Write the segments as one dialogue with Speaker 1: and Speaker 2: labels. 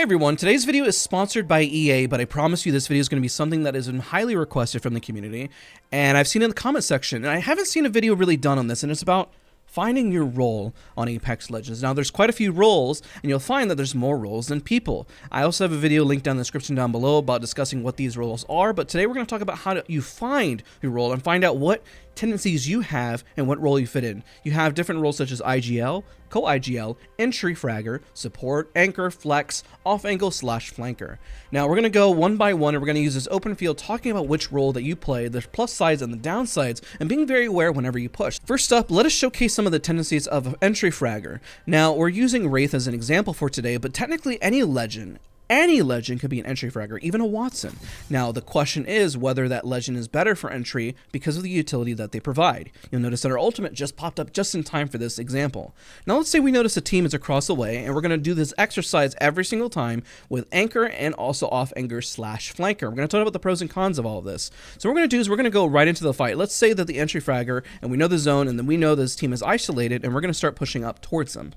Speaker 1: Everyone, today's video is sponsored by EA, but I promise you this video is going to be something that has been highly requested from the community, and I've seen it in the comment section, and I haven't seen a video really done on this, and it's about finding your role on Apex Legends. Now, there's quite a few roles, and you'll find that there's more roles than people. I also have a video linked down in the description down below about discussing what these roles are, but today we're going to talk about how you find your role and find out what tendencies you have and what role you fit in. You have different roles such as IGL, CO-IGL, entry fragger, support, anchor, flex, off angle / flanker. Now we're going to go one by one and we're going to use this open field talking about which role that you play, the plus sides and the downsides, and being very aware whenever you push. First up, let us showcase some of the tendencies of entry fragger. Now we're using Wraith as an example for today, but technically any legend could be an entry fragger, even a Watson. Now, the question is whether that legend is better for entry because of the utility that they provide. You'll notice that our ultimate just popped up just in time for this example. Now, let's say we notice a team is across the way, and we're going to do this exercise every single time with anchor and also off anchor / flanker. We're going to talk about the pros and cons of all of this. So what we're going to do is we're going to go right into the fight. Let's say that the entry fragger, and we know the zone, and then we know this team is isolated, and we're going to start pushing up towards them.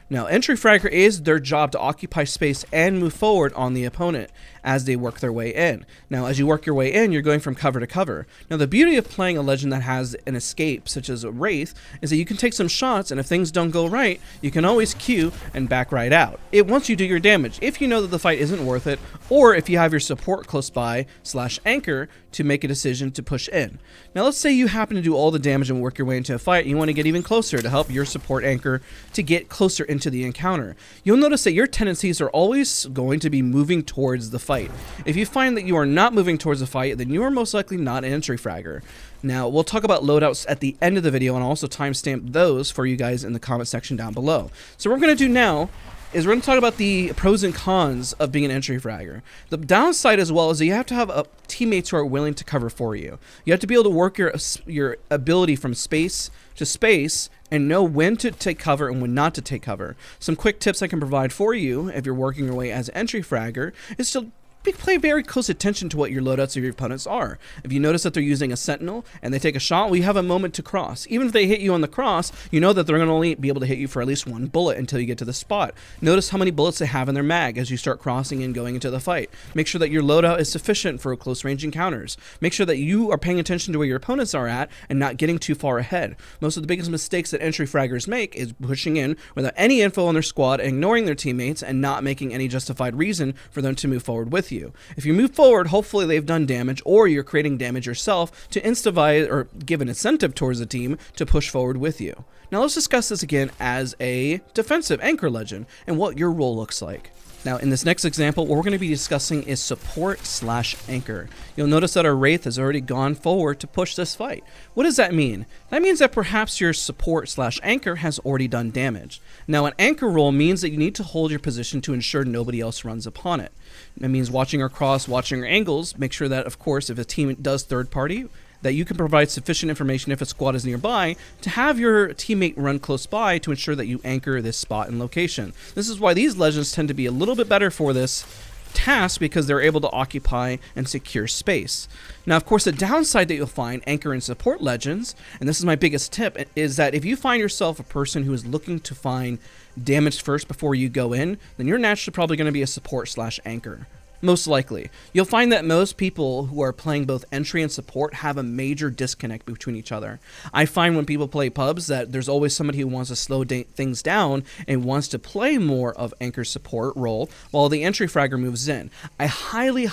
Speaker 1: Now, entry fragger is their job to occupy space and move forward on the opponent as they work their way in. Now, as you work your way in, you're going from cover to cover. Now, the beauty of playing a legend that has an escape, such as a Wraith, is that you can take some shots, and if things don't go right, you can always Q and back right out. It once you do your damage, if you know that the fight isn't worth it, or if you have your support close by / anchor to make a decision to push in. Now, let's say you happen to do all the damage and work your way into a fight, and you want to get even closer to help your support anchor to get closer into the encounter. You'll notice that your tendencies are always going to be moving towards the fight. If you find that you are not moving towards the fight, then you are most likely not an entry fragger. Now, we'll talk about loadouts at the end of the video and also timestamp those for you guys in the comment section down below. So what we're going to do now is we're going to talk about the pros and cons of being an entry fragger. The downside as well is that you have to have teammates who are willing to cover for you. You have to be able to work your ability from space to space and know when to take cover and when not to take cover. Some quick tips I can provide for you if you're working your way as an entry fragger is to pay very close attention to what your loadouts of your opponents are. If you notice that they're using a sentinel and they take a shot, well, you have a moment to cross. Even if they hit you on the cross, you know that they're going to only be able to hit you for at least one bullet until you get to the spot. Notice how many bullets they have in their mag as you start crossing and going into the fight. Make sure that your loadout is sufficient for close range encounters. Make sure that you are paying attention to where your opponents are at and not getting too far ahead. Most of the biggest mistakes that entry fraggers make is pushing in without any info on their squad, ignoring their teammates, and not making any justified reason for them to move forward with you. If you move forward, hopefully they've done damage, or you're creating damage yourself to incentivize or give an incentive towards the team to push forward with you. Now let's discuss this again as a defensive anchor legend and what your role looks like. Now, in this next example, what we're going to be discussing is support / anchor. You'll notice that our Wraith has already gone forward to push this fight. What does that mean? That means that perhaps your support / anchor has already done damage. Now, an anchor role means that you need to hold your position to ensure nobody else runs upon it. That means watching our cross, watching our angles, make sure that, of course, if a team does third party, that you can provide sufficient information if a squad is nearby to have your teammate run close by to ensure that you anchor this spot and location. This is why these legends tend to be a little bit better for this task because they're able to occupy and secure space. Now, of course, the downside that you'll find anchor and support legends, and this is my biggest tip, is that if you find yourself a person who is looking to find damage first before you go in, then you're naturally probably going to be a support / anchor. Most likely. You'll find that most people who are playing both entry and support have a major disconnect between each other. I find when people play pubs that there's always somebody who wants to slow things down and wants to play more of anchor support role while the entry fragger moves in. I highly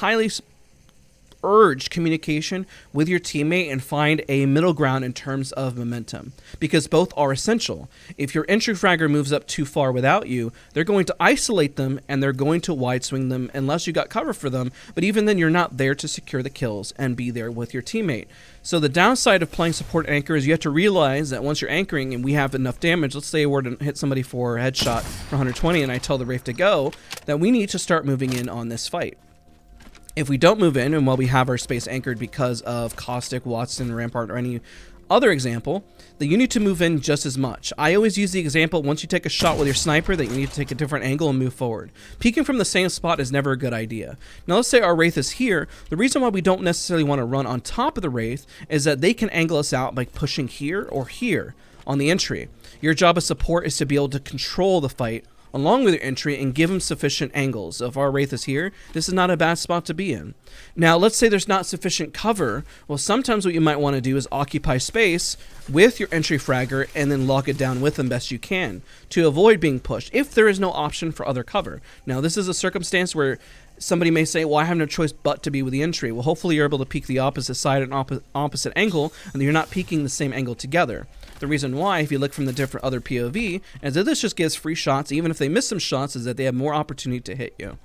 Speaker 1: urge communication with your teammate and find a middle ground in terms of momentum, because both are essential. If your entry fragger moves up too far without you, they're going to isolate them and they're going to wide swing them unless you got cover for them, but even then you're not there to secure the kills and be there with your teammate. So the downside of playing support anchor is you have to realize that once you're anchoring and we have enough damage, let's say we're to hit somebody for a headshot for 120 and I tell the Wraith to go, that we need to start moving in on this fight. If we don't move in, and while we have our space anchored because of Caustic, Watson, Rampart, or any other example, then you need to move in just as much. I always use the example, once you take a shot with your sniper, that you need to take a different angle and move forward. Peeking from the same spot is never a good idea. Now let's say our Wraith is here. The reason why we don't necessarily want to run on top of the Wraith is that they can angle us out by pushing here or here on the entry. Your job as support is to be able to control the fight along with your entry and give them sufficient angles. So if our Wraith is here, this is not a bad spot to be in. Now, let's say there's not sufficient cover. Well, sometimes what you might want to do is occupy space with your entry fragger and then lock it down with them best you can to avoid being pushed if there is no option for other cover. Now, this is a circumstance where somebody may say, well, I have no choice but to be with the entry. Well, hopefully you're able to peek the opposite side at an opposite angle, and you're not peeking the same angle together. The reason why, if you look from the different other POV, is that this just gives free shots. Even if they miss some shots, is that they have more opportunity to hit you.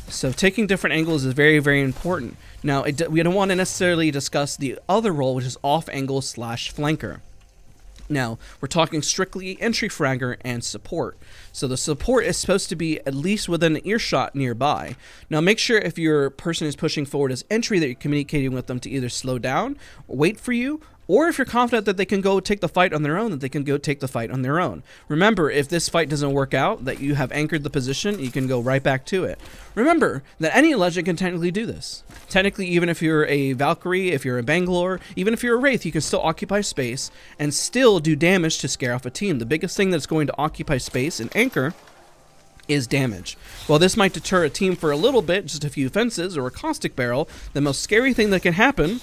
Speaker 1: So taking different angles is very, very important. Now, we don't want to necessarily discuss the other role, which is off angle / flanker. Now, we're talking strictly entry fragger and support. So the support is supposed to be at least within an earshot nearby. Now, make sure if your person is pushing forward as entry that you're communicating with them to either slow down, or wait for you, or if you're confident that they can go take the fight on their own, that they can go take the fight on their own. Remember, if this fight doesn't work out, that you have anchored the position, you can go right back to it. Remember that any legend can technically do this. Technically, even if you're a Valkyrie, if you're a Bangalore, even if you're a Wraith, you can still occupy space and still do damage to scare off a team. The biggest thing that's going to occupy space and anchor is damage. While this might deter a team for a little bit, just a few fences or a caustic barrel, the most scary thing that can happen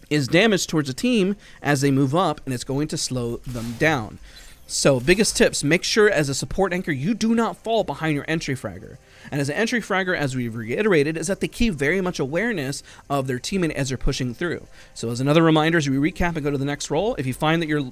Speaker 1: is damage towards a team as they move up, and it's going to slow them down. So, biggest tips, make sure as a support anchor you do not fall behind your entry fragger. And as an entry fragger, as we've reiterated, is that they keep very much awareness of their teammate as they're pushing through. So as another reminder, as we recap and go to the next role, if you find that you're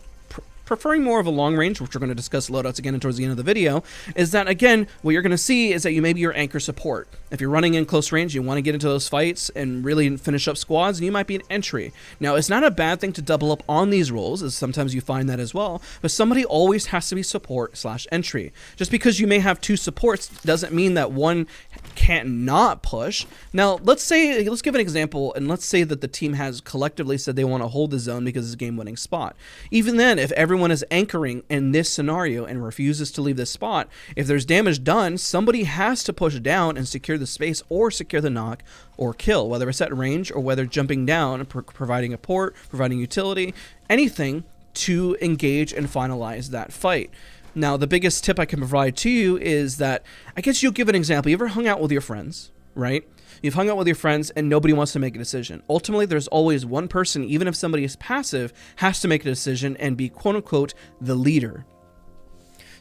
Speaker 1: preferring more of a long range, which we're going to discuss loadouts again towards the end of the video, is that again, what you're going to see is that you maybe your anchor support. If you're running in close range, you want to get into those fights and really finish up squads, and you might be an entry. Now, it's not a bad thing to double up on these roles, as sometimes you find that as well, but somebody always has to be support / entry. Just because you may have two supports doesn't mean that one can't not push. Now, let's give an example, and let's say that the team has collectively said they want to hold the zone because it's a game-winning spot. Even then, if everyone is anchoring in this scenario and refuses to leave this spot, if there's damage done, somebody has to push down and secure the space or secure the knock or kill, whether it's at range or whether jumping down, providing a port, providing utility, anything to engage and finalize that fight. Now, the biggest tip I can provide to you is that, I guess you'll give an example. You ever hung out with your friends, right? You've hung out with your friends and nobody wants to make a decision. Ultimately, there's always one person, even if somebody is passive, has to make a decision and be quote-unquote the leader.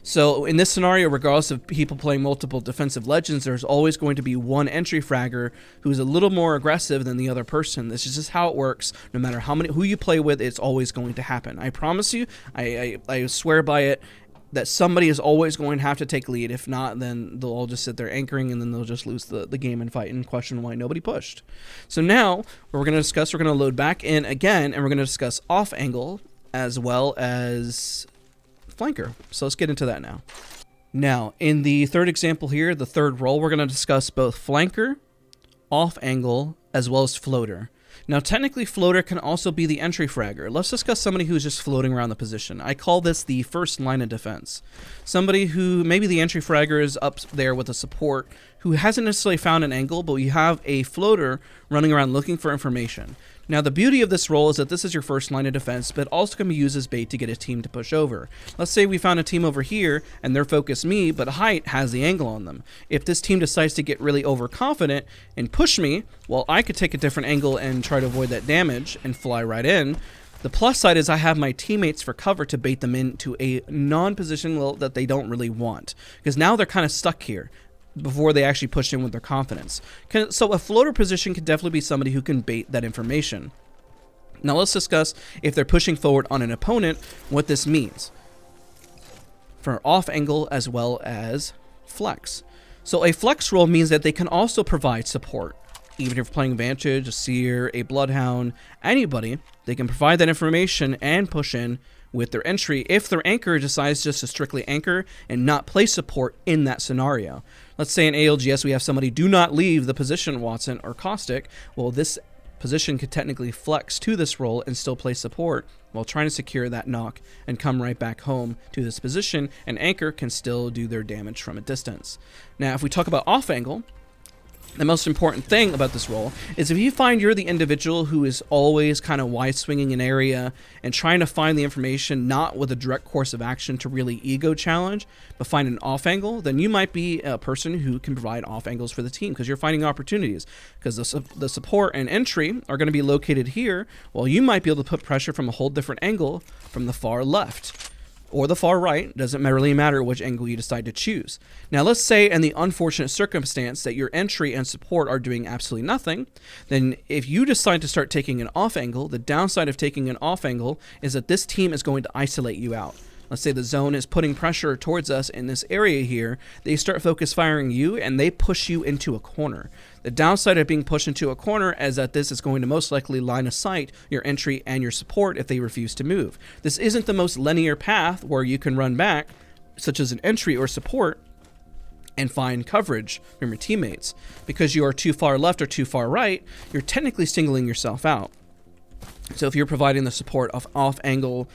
Speaker 1: So in this scenario, regardless of people playing multiple defensive legends, there's always going to be one entry fragger who's a little more aggressive than the other person. This is just how it works. No matter who you play with, it's always going to happen. I promise you, I swear by it, that somebody is always going to have to take lead. If not, then they'll all just sit there anchoring, and then they'll just lose the game and fight and question why nobody pushed. So now, what we're going to discuss, we're going to load back in again, and we're going to discuss off angle as well as flanker. So let's get into that now. Now, in the third example here, the third role, we're going to discuss both flanker, off angle, as well as floater. Now, technically, floater can also be the entry fragger. Let's discuss somebody who's just floating around the position. I call this the first line of defense. Somebody who, maybe the entry fragger is up there with a support, who hasn't necessarily found an angle, but you have a floater running around looking for information. Now, the beauty of this role is that this is your first line of defense, but also can be used as bait to get a team to push over. Let's say we found a team over here, and they're focused me, but height has the angle on them. If this team decides to get really overconfident and push me, well, I could take a different angle and try to avoid that damage and fly right in. The plus side is I have my teammates for cover to bait them into a non-position that they don't really want, because now they're kind of stuck here before they actually push in with their confidence. So a floater position could definitely be somebody who can bait that information. Now let's discuss, if they're pushing forward on an opponent, what this means for off angle as well as flex. So a flex role means that they can also provide support. Even if you're playing Vantage, a Seer, a Bloodhound, anybody, they can provide that information and push in with their entry if their anchor decides just to strictly anchor and not play support in that scenario. Let's say in ALGS we have somebody do not leave the position, Watson or Caustic. Well, this position could technically flex to this role and still play support while trying to secure that knock and come right back home to this position, and anchor can still do their damage from a distance. Now, if we talk about off angle, The most important thing about this role is if you find you're the individual who is always kind of wide swinging an area and trying to find the information not with a direct course of action to really ego challenge, but find an off angle, then you might be a person who can provide off angles for the team because you're finding opportunities. Because the support and entry are going to be located here, while you might be able to put pressure from a whole different angle from the far left. Or the far right, doesn't really matter which angle you decide to choose. Now let's say in the unfortunate circumstance that your entry and support are doing absolutely nothing, then if you decide to start taking an off angle, the downside of taking an off angle is that this team is going to isolate you out. Let's say the zone is putting pressure towards us in this area here, they start focus firing you and they push you into a corner. The downside of being pushed into a corner is that this is going to most likely line of sight your entry and your support if they refuse to move. This isn't the most linear path where you can run back, such as an entry or support, and find coverage from your teammates. Because you are too far left or too far right, you're technically singling yourself out. So if you're providing the support of off angle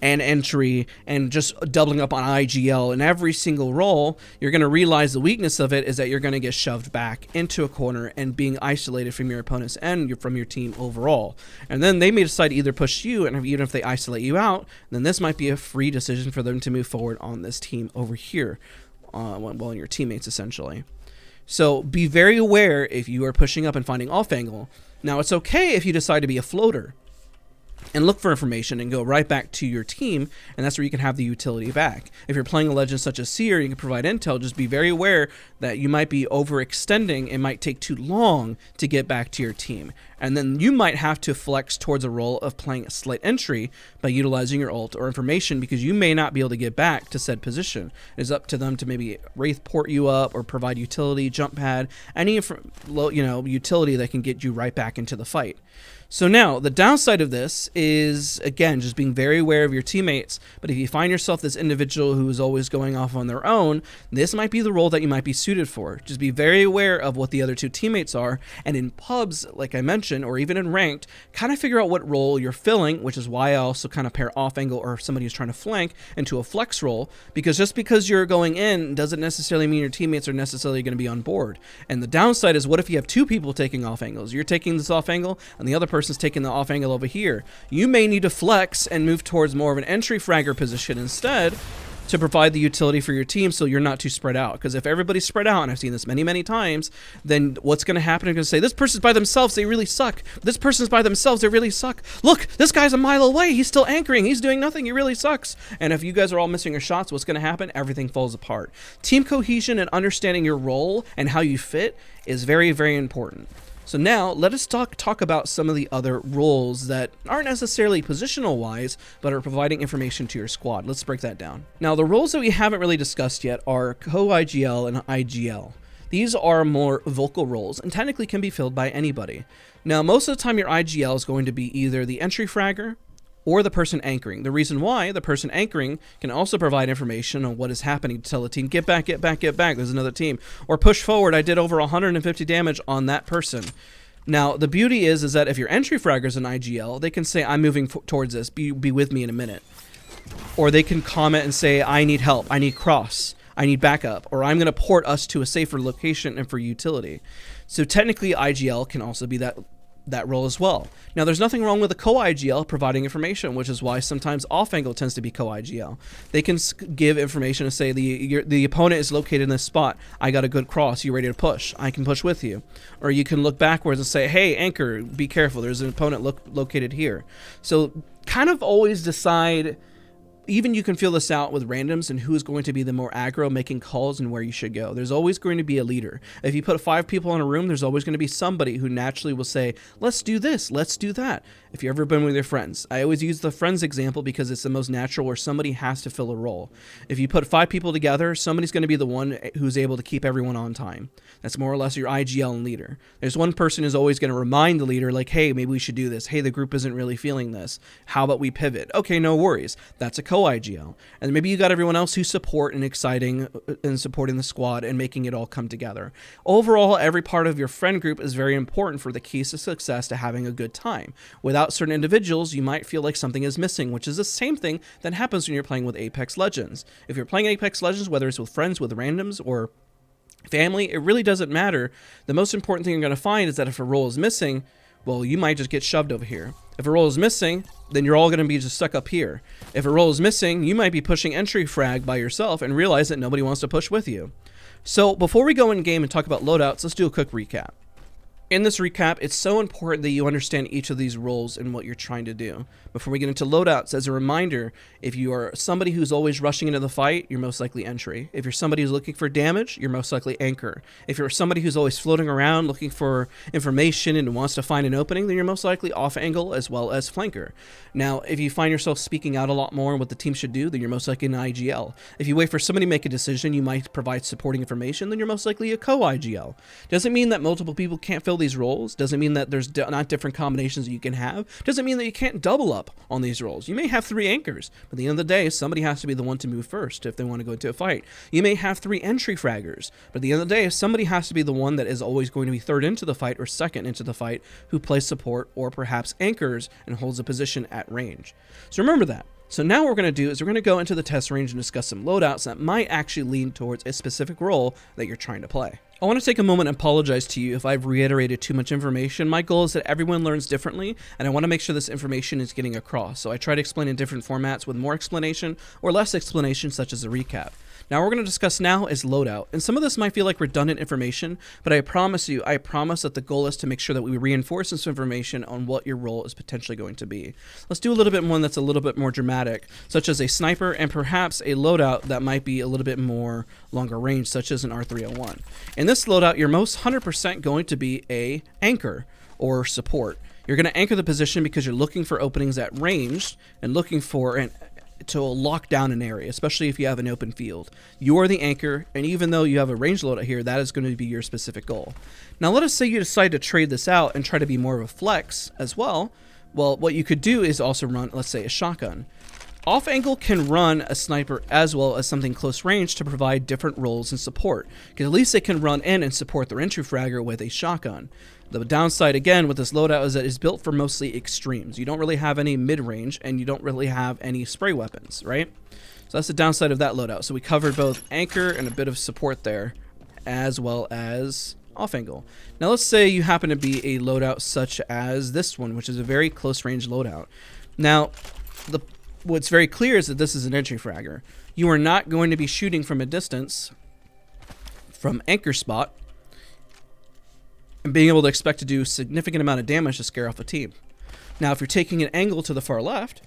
Speaker 1: and entry and just doubling up on IGL in every single role, you're going to realize the weakness of it is that you're going to get shoved back into a corner and being isolated from your opponents and from your team overall. And then they may decide to either push you, and even if they isolate you out, then this might be a free decision for them to move forward on this team over here, well, your teammates essentially. So be very aware if you are pushing up and finding off angle. Now it's okay if you decide to be a floater and look for information and go right back to your team, and that's where you can have the utility back. If you're playing a legend such as Seer, you can provide intel, just be very aware that you might be overextending. It might take too long to get back to your team. And then you might have to flex towards a role of playing a slight entry by utilizing your ult or information because you may not be able to get back to said position. It is up to them to maybe wraith port you up or provide utility, jump pad, any utility that can get you right back into the fight. So now, the downside of this is, again, just being very aware of your teammates. But if you find yourself this individual who is always going off on their own, this might be the role that you might be suited for. Just be very aware of what the other two teammates are. And in pubs, like I mentioned, or even in ranked, kind of figure out what role you're filling, which is why I also kind of pair off angle or somebody who's trying to flank into a flex role. Because just because you're going in doesn't necessarily mean your teammates are necessarily going to be on board. And the downside is, what if you have two people taking off angles? You're taking this off angle, and the other person's taking the off angle over here. You may need to flex and move towards more of an entry fragger position instead to provide the utility for your team so you're not too spread out. Because if everybody's spread out, and I've seen this many times, then what's going to happen? You're going to say, this person's by themselves, they really suck. This person's by themselves, they really suck. Look, this guy's a mile away, he's still anchoring, he's doing nothing, he really sucks. And if you guys are all missing your shots, what's going to happen? Everything falls apart. Team cohesion and understanding your role and how you fit is very important. So now, let us talk about some of the other roles that aren't necessarily positional-wise, but are providing information to your squad. Let's break that down. Now, the roles that we haven't really discussed yet are CO-IGL and IGL. These are more vocal roles and technically can be filled by anybody. Now, most of the time, your IGL is going to be either the entry fragger or the person anchoring. The reason why, the person anchoring can also provide information on what is happening to tell the team, get back, there's another team. Or push forward, I did over 150 damage on that person. Now, the beauty is that if your entry fragger's an IGL, they can say, I'm moving towards this, be with me in a minute. Or they can comment and say, I need help, I need cross, I need backup, or I'm going to port us to a safer location and for utility. So technically, IGL can also be that role as well. Now, there's nothing wrong with a co-IGL providing information, which is why sometimes off angle tends to be co-IGL. They can give information and say the opponent is located in this spot. I got a good cross. You ready to push? I can push with you. Or you can look backwards and say, hey, anchor, be careful. There's an opponent located here. So kind of always decide. Even you can feel this out with randoms and who's going to be the more aggro making calls and where you should go. There's always going to be a leader. If you put 5 people in a room, there's always going to be somebody who naturally will say, let's do this, let's do that. If you've ever been with your friends, I always use the friends example because it's the most natural where somebody has to fill a role. If you put 5 people together, somebody's going to be the one who's able to keep everyone on time. That's more or less your IGL and leader. There's one person who's always going to remind the leader, like, hey, maybe we should do this. Hey, the group isn't really feeling this. How about we pivot? Okay, no worries. That's a co-IGL. And maybe you got everyone else who's support and exciting and supporting the squad and making it all come together. Overall, every part of your friend group is very important for the keys to success to having a good time. Without certain individuals, you might feel like something is missing, which is the same thing that happens when you're playing with Apex Legends. If you're playing Apex Legends, whether it's with friends, with randoms, or Family, it really doesn't matter. The most important thing you're going to find is that if a role is missing, well, you might just get shoved over here. If a role is missing, then you're all going to be just stuck up here. If a role is missing, you might be pushing entry frag by yourself and realize that nobody wants to push with you. So before we go in game and talk about loadouts, let's do a quick recap. In this recap, it's so important that you understand each of these roles and what you're trying to do. Before we get into loadouts, as a reminder, if you are somebody who's always rushing into the fight, you're most likely entry. If you're somebody who's looking for damage, you're most likely anchor. If you're somebody who's always floating around looking for information and wants to find an opening, then you're most likely off angle as well as flanker. Now, if you find yourself speaking out a lot more on what the team should do, then you're most likely an IGL. If you wait for somebody to make a decision, you might provide supporting information, then you're most likely a CO-IGL. Doesn't mean that multiple people can't fill these roles. Doesn't mean that there's not different combinations that you can have. Doesn't mean that you can't double up on these roles. You may have 3 anchors, but at the end of the day, somebody has to be the one to move first if they want to go into a fight. You may have 3 entry fraggers, but at the end of the day, somebody has to be the one that is always going to be third into the fight or second into the fight, who plays support or perhaps anchors and holds a position at range. So remember that. So now what we're going to do is we're going to go into the test range and discuss some loadouts that might actually lean towards a specific role that you're trying to play. I want to take a moment and apologize to you if I've reiterated too much information. My goal is that everyone learns differently, and I want to make sure this information is getting across. So I try to explain in different formats with more explanation or less explanation, such as a recap. Now what we're going to discuss now is loadout, and some of this might feel like redundant information, but I promise that the goal is to make sure that we reinforce this information on what your role is potentially going to be. Let's do a little bit one that's a little bit more dramatic, such as a sniper, and perhaps a loadout that might be a little bit more longer range, such as an R301. In this loadout, you're most 100% going to be a anchor or support. You're going to anchor the position because you're looking for openings at range and looking for to lock down an area, especially if you have an open field. You are the anchor, and even though you have a range loadout here, that is going to be your specific goal. Now let us say you decide to trade this out and try to be more of a flex as well. Well, what you could do is also run, let's say, a shotgun. Off angle can run a sniper as well as something close range to provide different roles and support, because at least they can run in and support their entry fragger with a shotgun. The downside, again, with this loadout is that it's built for mostly extremes. You don't really have any mid-range, and you don't really have any spray weapons, right? So that's the downside of that loadout. So we covered both anchor and a bit of support there, as well as off angle. Now let's say you happen to be a loadout such as this one, which is a very close range loadout. Now, what's very clear is that this is an entry fragger. You are not going to be shooting from a distance from anchor spot and being able to expect to do a significant amount of damage to scare off a team. Now, if you're taking an angle to the far left,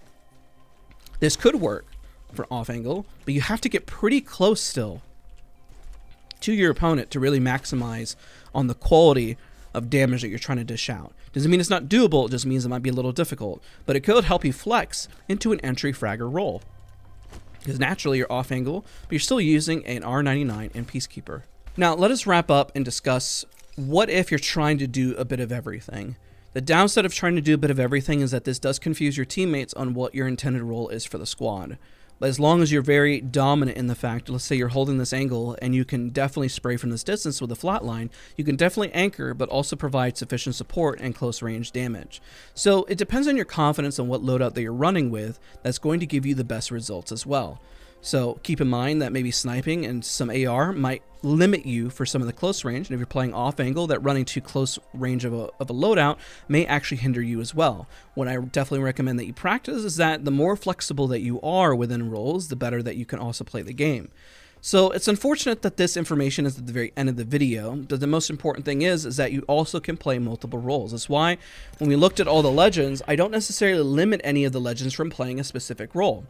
Speaker 1: this could work for off angle, but you have to get pretty close still to your opponent to really maximize on the quality of damage that you're trying to dish out. Doesn't mean it's not doable, it just means it might be a little difficult, but it could help you flex into an entry fragger role. Because naturally you're off angle, but you're still using an R99 and Peacekeeper. Now let us wrap up and discuss what if you're trying to do a bit of everything. The downside of trying to do a bit of everything is that this does confuse your teammates on what your intended role is for the squad. But as long as you're very dominant in the fact, let's say you're holding this angle and you can definitely spray from this distance with a flat line, you can definitely anchor but also provide sufficient support and close range damage. So it depends on your confidence on what loadout that you're running with that's going to give you the best results as well. So keep in mind that maybe sniping and some AR might limit you for some of the close range, and if you're playing off angle, that running too close range of a loadout may actually hinder you as well. What I definitely recommend that you practice is that the more flexible that you are within roles, the better that you can also play the game. So it's unfortunate that this information is at the very end of the video, but the most important thing is that you also can play multiple roles. That's why when we looked at all the legends, I don't necessarily limit any of the legends from playing a specific role.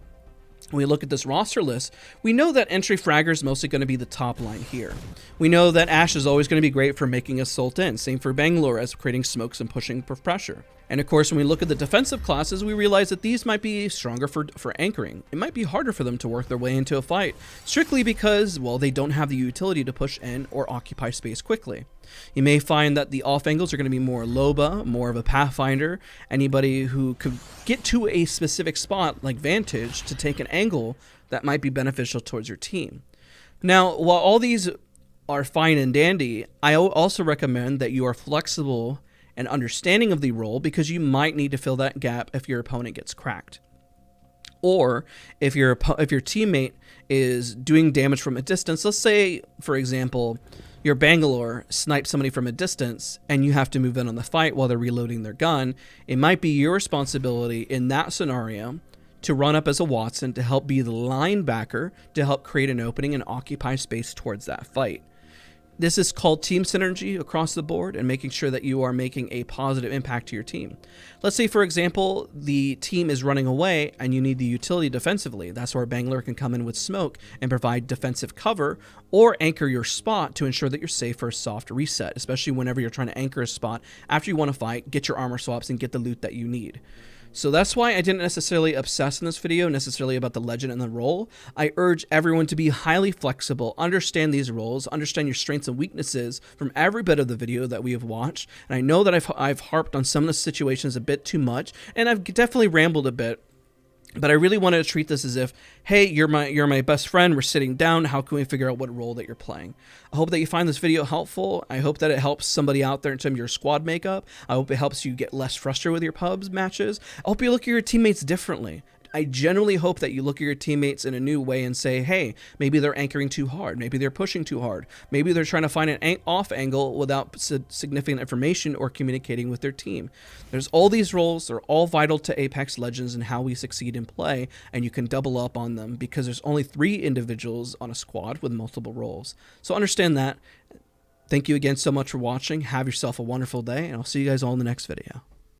Speaker 1: When we look at this roster list, we know that entry fragger is mostly going to be the top line here. We know that Ash is always going to be great for making assault in. Same for Bangalore as creating smokes and pushing for pressure. And of course, when we look at the defensive classes, we realize that these might be stronger for anchoring. It might be harder for them to work their way into a fight, strictly because, well, they don't have the utility to push in or occupy space quickly. You may find that the off angles are going to be more Loba, more of a Pathfinder, anybody who could get to a specific spot like Vantage to take an angle that might be beneficial towards your team. Now, while all these are fine and dandy, I also recommend that you are flexible and understanding of the role, because you might need to fill that gap if your opponent gets cracked. Or if your teammate is doing damage from a distance, let's say, for example, your Bangalore snipes somebody from a distance and you have to move in on the fight while they're reloading their gun, it might be your responsibility in that scenario to run up as a Watson to help be the linebacker to help create an opening and occupy space towards that fight. This is called team synergy across the board and making sure that you are making a positive impact to your team. Let's say, for example, the team is running away and you need the utility defensively. That's where Bangalore can come in with smoke and provide defensive cover or anchor your spot to ensure that you're safe for a soft reset, especially whenever you're trying to anchor a spot after you want to fight, get your armor swaps, and get the loot that you need. So that's why I didn't necessarily obsess in this video necessarily about the legend and the role. I urge everyone to be highly flexible, understand these roles, understand your strengths and weaknesses from every bit of the video that we have watched. And I know that I've harped on some of the situations a bit too much, and I've definitely rambled a bit. But I really wanted to treat this as if, hey, you're my best friend. We're sitting down. How can we figure out what role that you're playing? I hope that you find this video helpful. I hope that it helps somebody out there in terms of your squad makeup. I hope it helps you get less frustrated with your pubs matches. I hope you look at your teammates differently. I genuinely hope that you look at your teammates in a new way and say, hey, maybe they're anchoring too hard. Maybe they're pushing too hard. Maybe they're trying to find an off angle without significant information or communicating with their team. There's all these roles. They're all vital to Apex Legends and how we succeed in play, and you can double up on them because there's only 3 individuals on a squad with multiple roles. So understand that. Thank you again so much for watching. Have yourself a wonderful day, and I'll see you guys all in the next video.